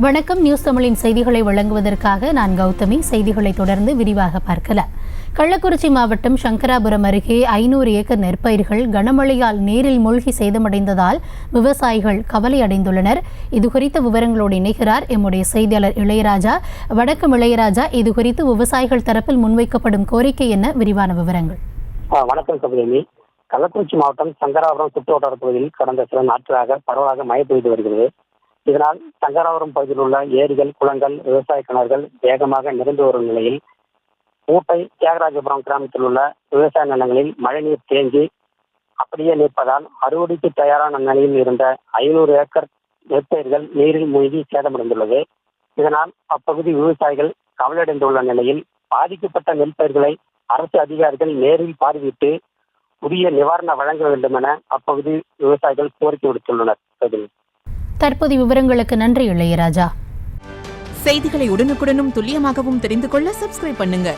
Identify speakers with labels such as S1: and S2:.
S1: வணக்கம். நியூஸ் தமிழின் செய்திகளை வழங்குவதற்காக நான் கௌதமி. செய்திகளை தொடர்ந்து விரிவாக பார்க்கலாம். கள்ளக்குறிச்சி மாவட்டம் சங்கராபுரம் அருகே 500 ஏக்கர் நெற்பயிர்கள் கனமழையால் நீரில் மூழ்கி சேதமடைந்ததால் விவசாயிகள் கவலை அடைந்துள்ளனர். இதுகுறித்த விவரங்களோடு இணைகிறார் எம்முடைய செய்தியாளர் இளையராஜா. வணக்கம் இளையராஜா, இதுகுறித்து விவசாயிகள் தரப்பில் முன்வைக்கப்படும் கோரிக்கை என்ன? விரிவான விவரங்கள்.
S2: வணக்கம் கபிலேமி. கள்ளக்குறிச்சி மாவட்டம் சங்கராபுரம் சுற்றுவட்டார பகுதியில் கடந்த சில நாட்களாக பரவலாக மழை பெய்து வருகிறது. இதனால் சங்கராபுரம் பகுதியில் உள்ள ஏரிகள், குளங்கள், விவசாய கிணறுகள் வேகமாக நிரம்பி வரும் நிலையில் மூட்டை தியாகராஜபுரம் கிராமத்தில் உள்ள விவசாய நிலங்களில் மழைநீர் தேங்கி அப்படியே நிற்பதால் அறுவடைக்கு தயாரான நிலையில் இருந்த 500 ஏக்கர் நெற்பயிர்கள் நீரில் மூழ்கி சேதமடைந்துள்ளது. இதனால் அப்பகுதி விவசாயிகள் கவலையடைந்துள்ள நிலையில் பாதிக்கப்பட்ட நெற்பயிர்களை அரசு அதிகாரிகள் நேரில் பார்வையிட்டு உரிய நிவாரணம் வழங்க வேண்டும் என அப்பகுதி விவசாயிகள் கோரிக்கை விடுத்துள்ளனர்.
S1: தற்போதைய விவரங்களுக்கு நன்றி இளையராஜா.
S3: செய்திகளை உடனுக்குடனும் துல்லியமாகவும் தெரிந்து கொள்ள சப்ஸ்கிரைப் பண்ணுங்க.